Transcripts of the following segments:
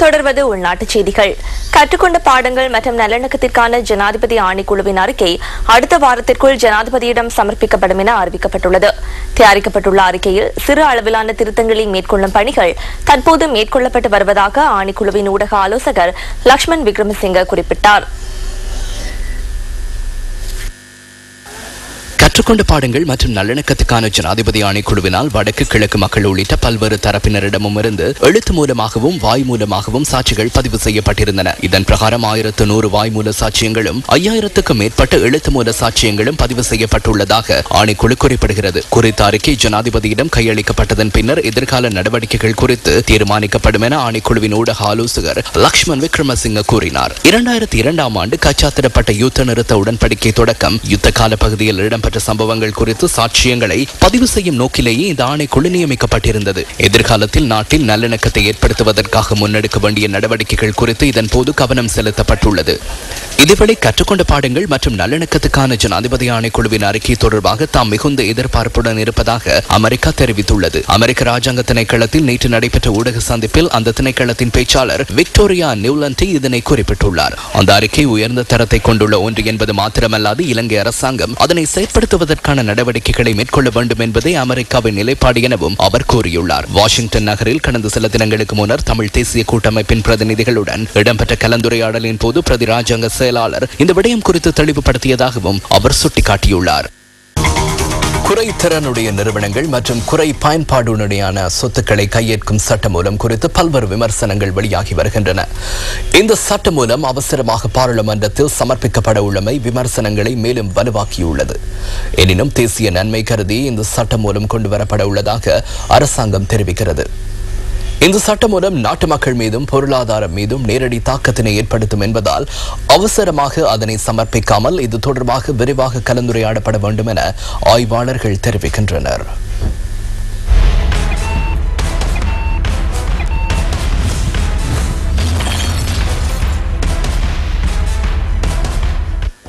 தொடர்வது உள்நாட்டுச் செய்திகள். கற்றுக்கொண்ட பாடங்கள் மற்றும் நல்லிணக்கத்திற்கான ஜனாதிபதி ஆணைக்குழுவின் அறிக்கை அடுத்த வாரத்திற்குள் ஜனாதிபதியிடம் சமர்ப்பிக்கப்படும் என அறிவிக்கப்பட்டுள்ளது. தயாரிக்கப்பட்டுள்ள அறிக்கையில் சிறு அளவிலான திருத்தங்களை மேற்கொள்ளும் பணிகள் தற்போது மேற்கொள்ளப்பட்டு வருவதாக ஆணைக்குழுவின் ஊடக ஆலோசகர் லக்ஷ்மண் விக்ரமசிங்க குறிப்பிட்டார். கற்றுக்கொண்ட பாடங்கள் மற்றும் நல்லிணக்கத்துக்கான ஜனாதிபதி ஆணைக்குழுவினால் வடக்கு கிழக்கு மக்கள் உள்ளிட்ட பல்வேறு தரப்பினரிடமும் இருந்து எழுத்து மூலமாகவும் வாய் மூலமாகவும் சாட்சிகள் பதிவு செய்யப்பட்டிருந்தன. இதன் பிரகாரம் 1100 வாய்மூல சாட்சியங்களும் 5000க்கும் மேற்பட்ட எழுத்து மூல சாட்சியங்களும் பதிவு செய்யப்பட்டுள்ளதாக ஆணைக்குழு குறிப்பிடுகிறது. குறித்த அறிக்கை ஜனாதிபதியிடம் கையளிக்கப்பட்டதன் பின்னர் எதிர்கால நடவடிக்கைகள் குறித்து தீர்மானிக்கப்படும் என ஆணைக்குழுவின் ஊடக ஆலோசகர் லக்ஷ்மண் விக்ரமசிங்க கூறினார். 2002ஆம் ஆண்டு கச்சாத்திடப்பட்ட யுத்த நிறுத்த உடன்படிக்கை தொடக்கம் யுத்த கால பகுதியில் இடம்பெற்ற சம்பவங்கள் குறித்து சாட்சியங்களை பதிவு செய்யும் நோக்கிலேயே இந்த ஆணைக்குழு நியமிக்கப்பட்டிருந்தது. எதிர்காலத்தில் நாட்டில் நல்லிணக்கத்தை ஏற்படுத்துவதற்காக முன்னெடுக்க வேண்டிய நடவடிக்கைகள் குறித்து இதன் போது கவனம் செலுத்தப்பட்டுள்ளது. இதேவேளை கற்றுக்கொண்ட பாடங்கள் மற்றும் நல்லிணக்கத்துக்கான ஜனாதிபதி ஆணைக்குழுவின் அறிக்கை தொடர்பாக தாம் மிகுந்த எதிர்பார்ப்புடன் இருப்பதாக அமெரிக்கா தெரிவித்துள்ளது. அமெரிக்க ராஜாங்க திணைக்களத்தில் நேற்று நடைபெற்ற ஊடக சந்திப்பில் அந்த திணைக்களத்தின் பேச்சாளர் விக்டோரியா நியூலண்டி இதனை குறிப்பிட்டுள்ளார். அந்த அறிக்கை உயர்ந்த தரத்தை கொண்டுள்ள ஒன்று என்பது மாத்திரமல்லாது இலங்கை அரசாங்கம் அதனை செயற்படுத்துவதற்கான நடவடிக்கைகளை மேற்கொள்ள வேண்டும் என்பதே அமெரிக்காவின் நிலைப்பாடு எனவும் அவர் கூறியுள்ளார். வாஷிங்டன் நகரில் கடந்த சில தினங்களுக்கு முன்னர் தமிழ் தேசிய கூட்டமைப்பின் பிரதிநிதிகளுடன் இடம்பெற்ற கலந்துரையாடலின் போது பிரதி ராஜாங்க செயலாளர் இந்த விடயம் குறித்து தெளிவுபடுத்தியதாகவும் அவர் சுட்டிக்காட்டியுள்ளார். குறைத்திறனுடைய நிறுவனங்கள் மற்றும் குறை பயன்பாடுடனான சொத்துக்களை கையேற்கும் சட்டமூலம் குறித்து பல்வேறு விமர்சனங்கள் வெளியாகி வருகின்றன. இந்த சட்டமூலம் அவசரமாக பாராளுமன்றத்தில் சமர்ப்பிக்கப்பட உள்ளமை விமர்சனங்களை மேலும் வலுவாக்கியுள்ளது. எனினும் தேசிய நன்மை கருதி இந்த சட்டமூலம் கொண்டுவரப்பட உள்ளதாக அரசாங்கம் தெரிவிக்கிறது. இந்த சட்டம் மூலம் நாட்டு மக்கள் மீதும் பொருளாதாரம் மீதும் நேரடி தாக்கத்தினை ஏற்படுத்தும் என்பதால் அவசரமாக அதனை சமர்ப்பிக்காமல் இது தொடர்பாக விரிவாக கலந்துரையாடப்பட வேண்டும் என ஆய்வாளர்கள் தெரிவிக்கின்றனர்.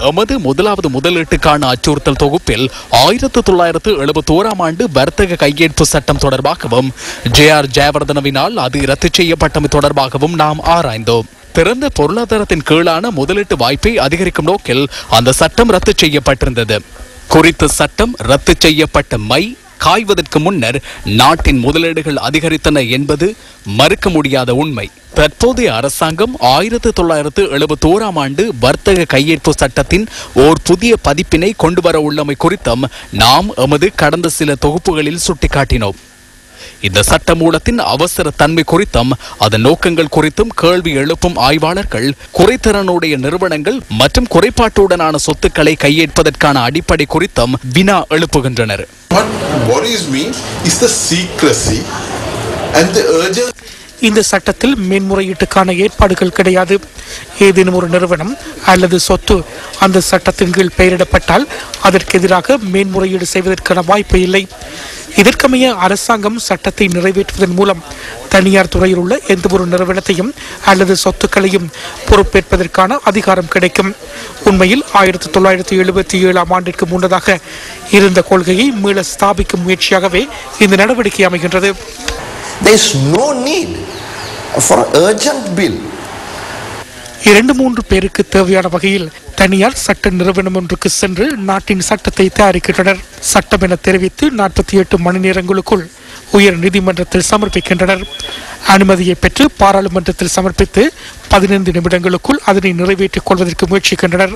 எமது முதலாவது முதலீட்டுக்கான அச்சுறுத்தல் தொகுப்பில் 1971ஆம் ஆண்டு வர்த்தக கையேற்பு சட்டம் தொடர்பாகவும் JR ஜெயவர்தனவினால் அது ரத்து செய்யப்பட்டமை தொடர்பாகவும் நாம் ஆராய்ந்தோம். திறந்த பொருளாதாரத்தின் கீழான முதலீட்டு வாய்ப்பை அதிகரிக்கும் நோக்கில் அந்த சட்டம் ரத்து செய்யப்பட்டிருந்தது. குறித்த சட்டம் ரத்து செய்யப்பட்ட காய்வதற்கு முன்னர் நாட்டின் முதலீடுகள் அதிகரித்தன என்பது மறுக்க முடியாத உண்மை. தற்போதைய அரசாங்கம் 1971ஆம் ஆண்டு வர்த்தக கையேற்பு சட்டத்தின் ஓர் புதிய பதிப்பினை கொண்டுவர உள்ளமை குறித்தும் நாம் எமது கடந்த சில தொகுப்புகளில் சுட்டிக்காட்டினோம். இந்த சட்டமூலத்தின் அவசர தன்மை குறித்தும் அதன் நோக்கங்கள் குறித்தும் கேள்வி எழுப்பும் ஆய்வாளர்கள் குறைத்திறனுடைய நிறுவனங்கள் மற்றும் குறைபாட்டுடனான சொத்துக்களை கையேற்பதற்கான அடிப்படை குறித்தும் வினா எழுப்புகின்றனர். இந்த சட்டத்தில் மேன்முறையீட்டுக்கான ஏற்பாடுகள் கிடையாது. ஏதேனும் ஒரு நிறுவனம் அல்லது சொத்து அந்த சட்டத்தின் கீழ் பெயரிடப்பட்டால் அதற்கு எதிராக மேன்முறையீடு செய்வதற்கான வாய்ப்பு இல்லை. இதற்கமைய அரசாங்கம் சட்டத்தை நிறைவேற்றுவதன் மூலம் தனியார் துறையில் உள்ள எந்த ஒரு நிறுவனத்தையும் அல்லது சொத்துக்களையும் பொறுப்பேற்பதற்கான அதிகாரம் கிடைக்கும். உண்மையில் 1977ஆம் ஆண்டிற்கு முன்னதாக இருந்த கொள்கையை மீள ஸ்தாபிக்கும் முயற்சியாகவே இந்த நடவடிக்கை அமைகின்றது. There is no need for an urgent bill. 2-3 பேருக்கு தேவையான வகையில் தனியார் சட்ட நிறுவனம் ஒன்றுக்கு சென்று நாட்டின் சட்டத்தை தயாரிக்கின்றனர். சட்டம் என தெரிவித்து 48 மணி நேரங்களுக்குள் உயர் நீதிமன்றத்தில் சமர்ப்பிக்கின்றனர். அனுமதியை பெற்று பாராளுமன்றத்தில் சமர்ப்பித்து 15 நிமிடங்களுக்குள் அதனை நிறைவேற்றிக் கொள்வதற்கு முயற்சிக்கின்றனர்.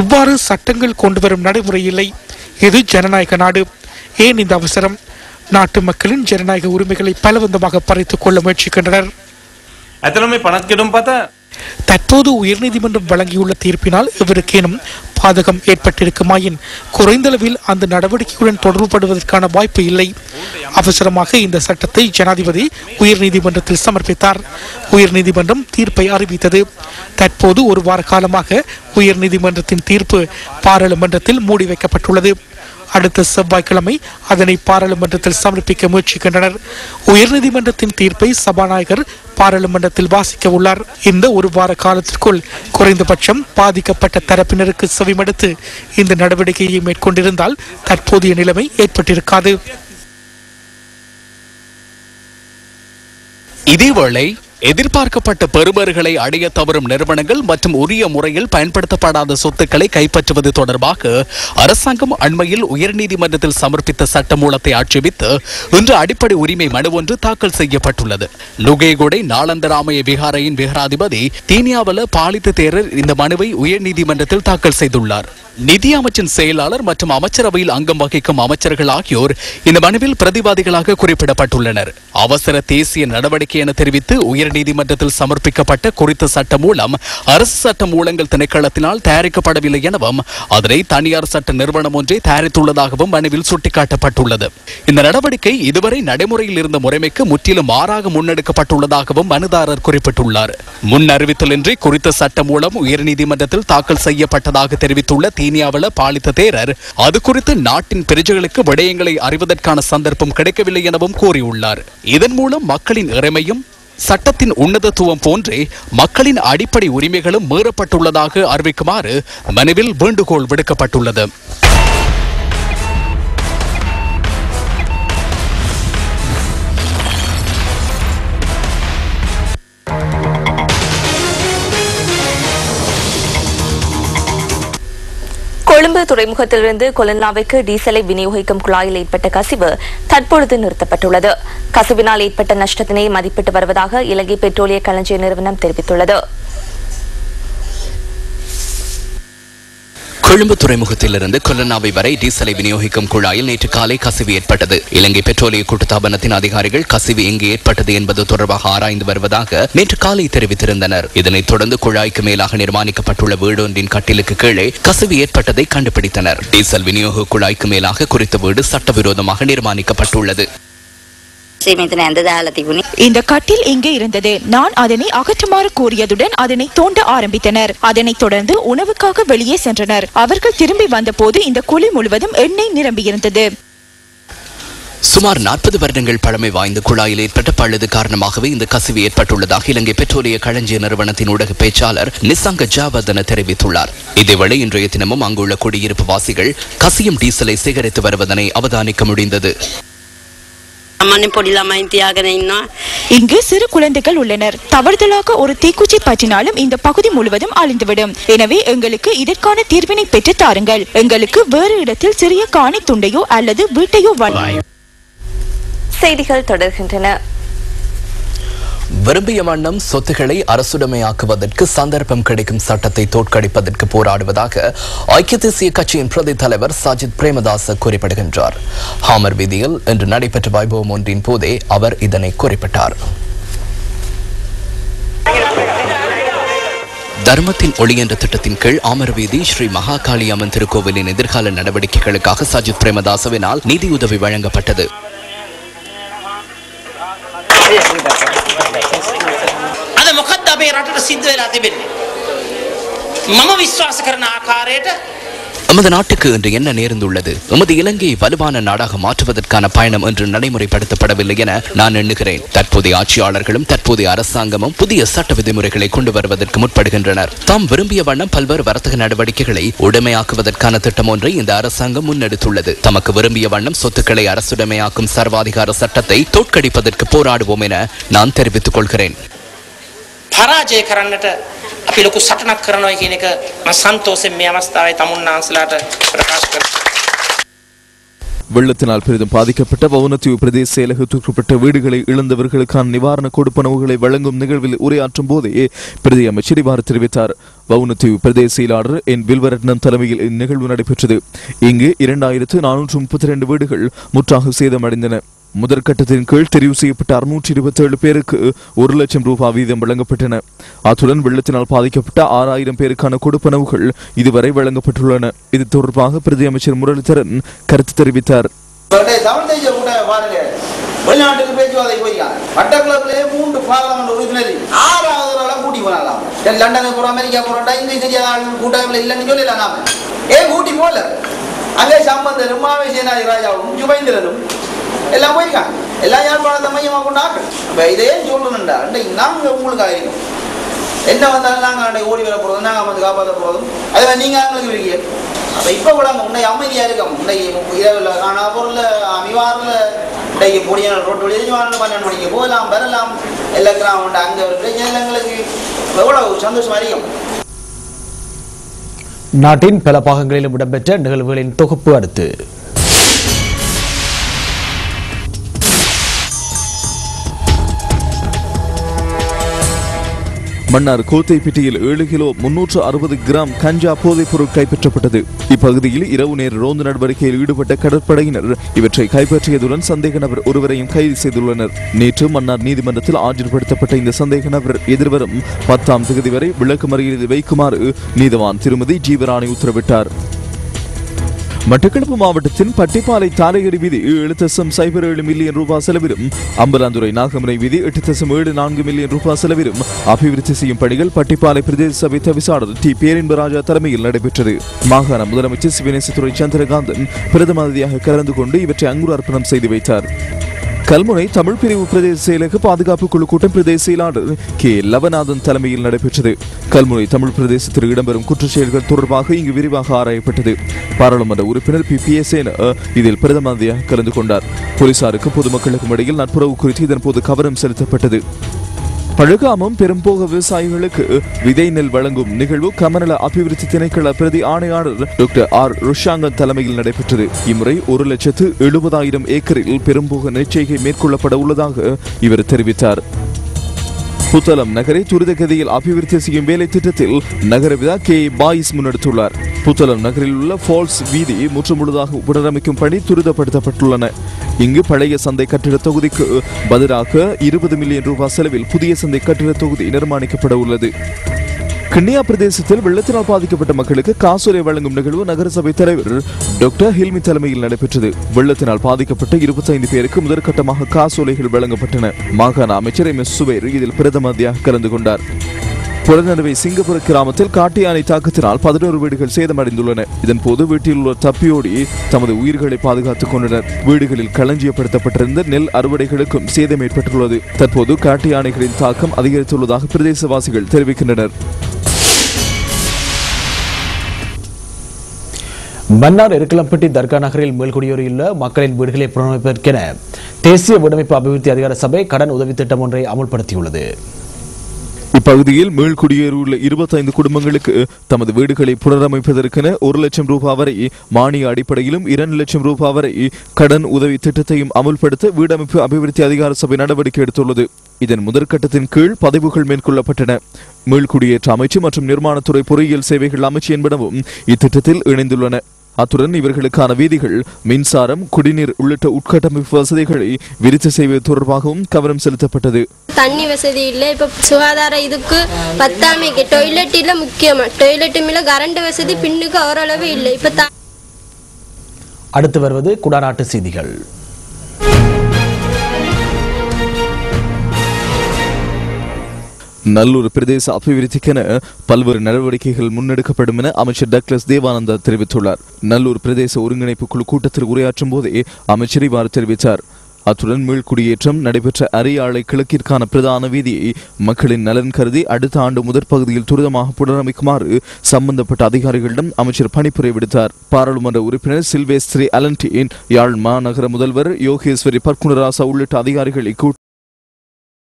இவ்வாறு சட்டங்கள் கொண்டு வரும் நடைமுறை இல்லை. இது ஜனநாயக நாடு. ஏன் இந்த அவசரம்? நாட்டு மக்களின் ஜனநாயக உரிமைகளை பலவந்தமாக பறித்துக் கொள்ள முயற்சிக்கின்றனர். தற்போது உயர்நீதிமன்றம் வழங்கியுள்ள தீர்ப்பினால் இவருக்கேனும் பாதகம் ஏற்பட்டிருக்குமாயின் குறைந்தளவில் அந்த நடவடிக்கையுடன் தொடர்புபடுவதற்கான வாய்ப்பு இல்லை. அவசரமாக இந்த சட்டத்தை ஜனாதிபதி உயர்நீதிமன்றத்தில் சமர்ப்பித்தார். உயர்நீதிமன்றம் தீர்ப்பை அறிவித்தது. தற்போது ஒரு வார காலமாக உயர்நீதிமன்றத்தின் தீர்ப்பு பாராளுமன்றத்தில் மூடி வைக்கப்பட்டுள்ளது. அடுத்த செவ்வாய்க்கிழமை அதனை பாராளுமன்றத்தில் சமர்ப்பிக்க முயற்சிக்கின்றனர். உயர்நீதிமன்றத்தின் தீர்ப்பை சபாநாயகர் பாராளுமன்றத்தில் வாசிக்க உள்ளார். இந்த ஒரு வார காலத்திற்குள் குறைந்தபட்சம் பாதிக்கப்பட்ட தரப்பினருக்கு செவிமடுத்து இந்த நடவடிக்கையை மேற்கொண்டிருந்தால் தற்போதைய நிலைமை ஏற்பட்டிருக்காது. இதேவேளை எதிர்பார்க்கப்பட்ட பெறுபர்களை அடைய தவறும் நிறுவனங்கள் மற்றும் உரிய முறையில் பயன்படுத்தப்படாத சொத்துக்களை கைப்பற்றுவது தொடர்பாக அரசாங்கம் அண்மையில் உயர்நீதிமன்றத்தில் சமர்ப்பித்த சட்டமூலத்தை ஆட்சேபித்து இன்று அடிப்படை உரிமை மனு ஒன்று தாக்கல் செய்யப்பட்டுள்ளது. நுகேகொடை நாளந்தராமய விகாரையின் விகாராதிபதி தீனியாவல பாலித்த தேரர் இந்த மனுவை உயர்நீதிமன்றத்தில் தாக்கல் செய்துள்ளார். நிதி அமைச்சின் செயலாளர் மற்றும் அமைச்சரவையில் அங்கம் வகிக்கும் அமைச்சர்கள் ஆகியோர் இந்த மனுவில் பிரதிவாதிகளாக குறிப்பிடப்பட்டுள்ளனர். அவசர தேசிய நடவடிக்கை என தெரிவித்து உயர்நீதிமன்றத்தில் சமர்ப்பிக்கப்பட்ட குறித்த சட்ட மூலம் அரசு சட்ட மூலங்கள் திணைக்களத்தினால் தயாரிக்கப்படவில்லை எனவும் அதனை தனியார் சட்ட நிறுவனம் ஒன்றே தயாரித்துள்ளதாகவும் மனுவில் சுட்டிக்காட்டப்பட்டுள்ளது. இந்த நடவடிக்கை இதுவரை நடைமுறையில் இருந்த முறைமைக்கு முற்றிலும் மாறாக முன்னெடுக்கப்பட்டுள்ளதாகவும் மனுதாரர் குறிப்பிட்டுள்ளார். முன் அறிவித்தலின்றி குறித்த சட்ட மூலம் உயர்நீதிமன்றத்தில் தாக்கல் செய்யப்பட்டதாக தெரிவித்துள்ள தீனியாவல பாலித்த தேரர் அது குறித்து நாட்டின் பிரஜைகளுக்கு விடயங்களை அறிவதற்கான சந்தர்ப்பம் கிடைக்கவில்லை எனவும் கூறியுள்ளார். இதன் மூலம் மக்களின் இறைமையும் சட்டத்தின் உன்னதத்துவம் போன்றே மக்களின் அடிப்படை உரிமைகளும் மீறப்பட்டுள்ளதாக அறிவிக்குமாறு மனுவில் வேண்டுகோள் விடுக்கப்பட்டுள்ளது. கொழும்பு துறைமுகத்திலிருந்து கொலன்னாவிற்கு டீசலை விநியோகிக்கும் குழாயில் ஏற்பட்ட கசிவு தற்பொழுது நிறுத்தப்பட்டுள்ளது. கசிவினால் ஏற்பட்ட நஷ்டத்தினை மதிப்பிட்டு வருவதாக இலங்கை பெட்ரோலிய களஞ்சிய நிறுவனம் தெரிவித்துள்ளது. கொழும்பு துறைமுகத்திலிருந்து கொலன்னாவை வரை டீசலை விநியோகிக்கும் குழாயில் நேற்று காலை கசிவு ஏற்பட்டது. இலங்கை பெட்ரோலிய கூட்டுத்தாபனத்தின் அதிகாரிகள் கசிவு எங்கு ஏற்பட்டது என்பது தொடர்பாக ஆராய்ந்து வருவதாக நேற்று காலை தெரிவித்திருந்தனர். இதனைத் தொடர்ந்து குழாய்க்கு மேலாக நிர்மாணிக்கப்பட்டுள்ள வீடொன்றின் கட்டிலுக்கு கீழே கசிவு ஏற்பட்டதை கண்டுபிடித்தனர். டீசல் விநியோக குழாய்க்கு மேலாக குறித்த வீடு சட்டவிரோதமாக நிர்மாணிக்கப்பட்டுள்ளது. இந்த கட்டில் இங்கே இருந்தது. நான் அதனை அகற்றுமாறு கூறியதுடன் அதனை தோண்ட ஆரம்பித்தனர். அதனைத் தொடர்ந்து உணவுக்காக வெளியே சென்றனர். அவர்கள் திரும்பி வந்தபோது இந்த குழி முழுவதும் எண்ணெய் நிரம்பியிருந்தது. சுமார் 40 வருடங்கள் பழமை வாய்ந்த குழாயில் ஏற்பட்ட பழுது காரணமாகவே இந்த கசிவு ஏற்பட்டுள்ளதாக இலங்கை பெட்ரோலிய களஞ்சிய நிறுவனத்தின் ஊடக பேச்சாளர் நிசங்க ஜாவர்தன தெரிவித்துள்ளார். இதேவேளை இன்றைய தினமும் அங்குள்ள குடியிருப்பு வாசிகள் கசியும் டீசலை சேகரித்து வருவதனை அவதானிக்க முடிந்தது. இங்கு சிறு குழந்தைகள் உள்ளனர். தவறுதலாக ஒரு தீக்குச்சி பற்றினாலும் இந்த பகுதி முழுவதும் அழிந்துவிடும். எனவே எங்களுக்கு இதற்கான தீர்வினை பெற்று தாருங்கள். எங்களுக்கு வேறு இடத்தில் சிறிய காணி துண்டையோ அல்லது வீட்டையோ செய்திகள் தொடர்கின்றன. விரும்பிய வண்ணம் சொத்துக்களை அரசுடைமையாக்குவதற்கு சந்தர்ப்பம் கிடைக்கும் சட்டத்தை தோற்கடிப்பதற்கு போராடுவதாக ஐக்கிய தேசிய கட்சியின் பிரதி தலைவர் சஜித் பிரேமதாச குறிப்பிடுகின்றார். ஹாமர் வீதியில் இன்று நடைபெற்ற வைபவம் ஒன்றின் போதே அவர் இதனை குறிப்பிட்டார். தர்மத்தின் ஒளி என்ற திட்டத்தின் கீழ் ஆமர் வீதி ஸ்ரீ மகாகாளி அம்மன் திருக்கோவிலின் எதிர்கால நடவடிக்கைகளுக்காக சஜித் பிரேமதாசவினால் நிதியுதவி வழங்கப்பட்டது. எமது நாட்டுக்கு இன்று என்ன நேர்ந்துள்ளது? எமது இலங்கையை வலுவான நாடாக மாற்றுவதற்கான பயணம் இன்று நடைமுறைப்படுத்தப்படவில்லை என நான் எண்ணுகிறேன். தற்போதைய ஆட்சியாளர்களும் தற்போதைய அரசாங்கமும் புதிய சட்ட விதிமுறைகளை கொண்டு வருவதற்கு முற்படுகின்றனர். தாம் விரும்பிய வண்ணம் பல்வேறு வர்த்தக நடவடிக்கைகளை உடைமையாக்குவதற்கான திட்டம் ஒன்றை இந்த அரசாங்கம் முன்னெடுத்துள்ளது. தமக்கு விரும்பிய வண்ணம் சொத்துக்களை அரசுடைமையாக்கும் சர்வாதிகார சட்டத்தை தோற்கடிப்பதற்கு போராடுவோம் என நான் தெரிவித்துக் கொள்கிறேன். පරාජය කරන්නට අපි ලොකු සටනක් කරනවා කියන එක මම සන්තෝෂයෙන් මේ අවස්ථාවේ තමුන්නාන්සලාට ප්‍රකාශ කරනවා. வெள்ளத்தினால் பெரிதும் பாதிக்கப்பட்ட வவுனதீவு பிரதேச செயலகத்துக்குட்பட்ட வீடுகளை இழந்தவர்களுக்கான நிவாரண கொடுப்பனவுகளை வழங்கும் நிகழ்வில் உரையாற்றும் போதே பிரதி அமைச்சர் இவ்வாறு தெரிவித்தார். வவுனதீவு பிரதேச செயலாளர் என் வில்வரட்னம் தலைமையில் இந்நிகழ்வு நடைபெற்றது. இங்கு 2432 வீடுகள் முற்றாக சேதமடைந்தன. முதற்கட்டத்தின் கீழ் தெரிவு செய்யப்பட்ட 627 பேருக்கு 1 லட்சம் ரூபாய் வீதம் வழங்கப்பட்டன. அத்துடன் வெள்ளத்தினால் பாதிக்கப்பட்ட 6000 பேருக்கான கொடுப்பனவுகள் இதுவரை வழங்கப்பட்டுள்ளன. இது தொடர்பாக பிரதி அமைச்சர் முரளிதரன் கருத்து தெரிவித்தார். வெளிநாட்டுக்கு பேச்சுவார்த்தை போயிருக்காங்க. மட்டக்களப்பிலே 3 பார்லமெண்ட் உறுப்பினர் 6வது கூட்டி போனாலாம். லண்டனுக்கு போறோம், அமெரிக்கா போறோம், இங்கிலீஷ் தெரியாத கூட்டமைப்புல இல்லைன்னு சொல்லல. நாம ஏன் கூட்டி போல அங்கே சம்பந்தரும் மாவே சேனாதி ராஜாவும் ஜுபைந்திரனும் எல்லாம் போயிருக்காங்க. எல்லாம் யாழ்ப்பாணத்தை மையமாக கொண்டாங்க. அப்போ இதையே சொல்லணும்டா, நாங்கள் உங்களுக்கு ஆயிருக்கோம். என்ன வந்தாலும் நாங்கள் ஓடி வர போகிறதும் நாங்கள் வந்து காப்பாற்ற போகிறதும் அதில் நீங்கள் எங்களுக்கு இருக்கீங்க. அப்போ இப்போ கூட உன்னை அமைதியாக இருக்கோம். உன்னை இரவில் காணா பொருள் அமிவாரில் இன்றைக்கு பொடியான ரோட்டு வழி 12 மணிக்கு போகலாம் வரலாம் எல்லா கிராமம் அங்கே எங்களுக்கு எவ்வளவு சந்தோஷமா இருக்கும். நாட்டின் பல பாகங்களிலும் இடம்பெற்ற நிகழ்வுகளின் தொகுப்பு அடுத்து. மன்னார் கோத்தைப்பட்டியில் 7 கிலோ 360 கிராம் கஞ்சா போதைப் பொருள் கைப்பற்றப்பட்டது. இப்பகுதியில் இரவு நேர ரோந்து நடவடிக்கையில் ஈடுபட்ட கடற்படையினர் இவற்றை கைப்பற்றியதுடன் சந்தேக நபர் ஒருவரையும் கைது செய்துள்ளனர். நேற்று மன்னார் நீதிமன்றத்தில் ஆஜர்படுத்தப்பட்ட இந்த சந்தேக நபர் எதிர்வரும் 10ஆம் தேதி வரை விளக்கமறியலில் வைக்குமாறு நீதவான் திருமதி ஜீவராணி உத்தரவிட்டார். மட்டக்களப்பு மாவட்டத்தின் பட்டிப்பாலை தாரையடி வீதி 7.07 மில்லியன் ரூபாய் செலவிலும், அம்பலாந்துறை நாகமுனை வீதி 8.74 மில்லியன் ரூபாய் செலவிலும் அபிவிருத்தி செய்யும் பணிகள் பட்டிப்பாலை பிரதேச சபை தவிசாளர் டி பேரின்பராஜா தலைமையில் நடைபெற்றது. மாகாண முதலமைச்சர் சிவனேசத்துறை சந்திரகாந்தன் பிரதம அதிதியாக கலந்து கொண்டு இவற்றை அங்குரார்ப்பணம் செய்து வைத்தார். கல்முனை தமிழ் பிரிவு பிரதேச செயலக பாதுகாப்பு குழு கூட்டம் பிரதேச செயலாளர் கே லவநாதன் தலைமையில் நடைபெற்றது. கல்முனை தமிழ் பிரதேசத்தில் இடம்பெறும் குற்றச் செயல்கள் தொடர்பாக இங்கு விரிவாக ஆராயப்பட்டது. பாராளுமன்ற உறுப்பினர் PPS இதில் பிரதம அதிதியாக கலந்து கொண்டார். போலீசாருக்கும் பொதுமக்களுக்கும் இடையில் நட்புறவு குறித்து இதன்போது கவனம் செலுத்தப்பட்டது. பழுகாமம் பெரும்போக விவசாயிகளுக்கு விதை நெல் வழங்கும் நிகழ்வு கமநல அபிவிருத்தி திணைக்கள பிரதி ஆணையாளர் டாக்டர் ஆர் ருஷாங்கன் தலைமையில் நடைபெற்றது. இம்முறை 1,70,000 ஏக்கரில் பெரும்போக நெற்செய்கை மேற்கொள்ளப்பட உள்ளதாக இவர் தெரிவித்தார். புத்தளம் நகரை துரிதகதியில் அபிவிருத்தி செய்யும் வேலை திட்டத்தில் நகரவிதா கே பாயிஸ் முன்னெடுத்துள்ளார். புத்தளம் நகரில் உள்ள ஃபால்ஸ் வீதி முற்றுமுழுதாக புனரமைக்கும் பணி துரிதப்படுத்தப்பட்டுள்ளன. இங்கு பழைய சந்தை கட்டிட தொகுதிக்கு பதிலாக 20 மில்லியன் ரூபாய் செலவில் புதிய சந்தை கட்டிட தொகுதி நிர்மாணிக்கப்பட உள்ளது. கிண்ணியா பிரதேசத்தில் வெள்ளத்தினால் பாதிக்கப்பட்ட மக்களுக்கு காசோலை வழங்கும் நிகழ்வு நகரசபை தலைவர் டாக்டர் ஹில்மி தலைமையில் நடைபெற்றது. வெள்ளத்தினால் பாதிக்கப்பட்ட 25 பேருக்கு முதற்கட்டமாக காசோலைகள் வழங்கப்பட்டன. மாகாண அமைச்சர் MS சுபேர் இதில் பிரதம அதிதியாக கலந்து கொண்டார். புலனறுவை சிங்கப்பூர் கிராமத்தில் காட்டு யானை தாக்கத்தினால் 11 வீடுகள் சேதமடைந்துள்ளன. இதன்போது வீட்டில் உள்ள தப்பியோடி தமது உயிர்களை பாதுகாத்துக் கொண்டனர். வீடுகளில் களஞ்சியப்படுத்தப்பட்டிருந்த நெல் அறுவடைகளுக்கும் சேதம் ஏற்பட்டுள்ளது. தற்போது காட்டு யானைகளின் தாக்கம் அதிகரித்துள்ளதாக பிரதேசவாசிகள் தெரிவிக்கின்றனர். மன்னார் எருக்கலம்பட்டி தர்கா நகரில் மேல்குடியேறியுள்ள மக்களின் வீடுகளை புனரமைப்பதற்கென தேசிய வீடமைப்பு அபிவிருத்தி அதிகார சபை கடன் உதவி திட்டம் ஒன்றை அமுல்படுத்தியுள்ளது. இப்பகுதியில் மீள்குடியேறியுள்ள 25 குடும்பங்களுக்கு தமது வீடுகளை புனரமைப்பதற்கென 1 லட்சம் ரூபாய் வரை மானிய அடிப்படையிலும் 2 லட்சம் ரூபாய் வரை கடன் உதவி திட்டத்தையும் அமுல்படுத்த வீடமைப்பு அபிவிருத்தி அதிகார சபை நடவடிக்கை எடுத்துள்ளது. இதன் முதற்கட்டத்தின் கீழ் பதிவுகள் மேற்கொள்ளப்பட்டன. மீள்குடியேற்ற அமைச்சு மற்றும் நிர்மாணத்துறை பொறியியல் சேவைகள் அமைச்சு என்பனவும் இத்திட்டத்தில் இணைந்துள்ளன. அத்துடன் இவர்களுக்கான வீதிகள், மின்சாரம், குடிநீர் உள்ளிட்ட உட்கட்டமைப்பு வசதிகளை விருத்தி செய்வது தொடர்பாகவும் கவனம் செலுத்தப்பட்டது. தண்ணி வசதி இல்லை. இப்ப சுகாதார இதுக்கு பத்தாமைக்கு டொய்லெட் இல்ல, முக்கியமா டொய்லெட் இல்ல, கரண்ட் வசதி பின்னுக்கு ஓரளவு இல்லை. இப்ப அடுத்து வருவது குடாநாட்டு செய்திகள். நல்லூர் பிரதேச அபிவிருத்திக்கென பல்வேறு நடவடிக்கைகள் முன்னெடுக்கப்படும் என அமைச்சர் டக்ளஸ் தேவானந்தா தெரிவித்துள்ளார். நல்லூர் பிரதேச ஒருங்கிணைப்பு குழு கூட்டத்தில் உரையாற்றும் போதே அமைச்சர் இவ்வாறு தெரிவித்தார். அத்துடன் மீள்குடியேற்றம் நடைபெற்ற அரியாலை கிழக்கிற்கான பிரதான வீதியை மக்களின் நலன் கருதி அடுத்த ஆண்டு முதற் பகுதியில் துரிதமாக புனரமைக்குமாறு சம்பந்தப்பட்ட அதிகாரிகளிடம் அமைச்சர் பணிப்புரை விடுத்தார். பாராளுமன்ற உறுப்பினர் சில்வேஸ்திரி அலன்டின், யாழ் மாநகர முதல்வர் யோகேஸ்வரி பர்குணராசா உள்ளிட்ட அதிகாரிகள்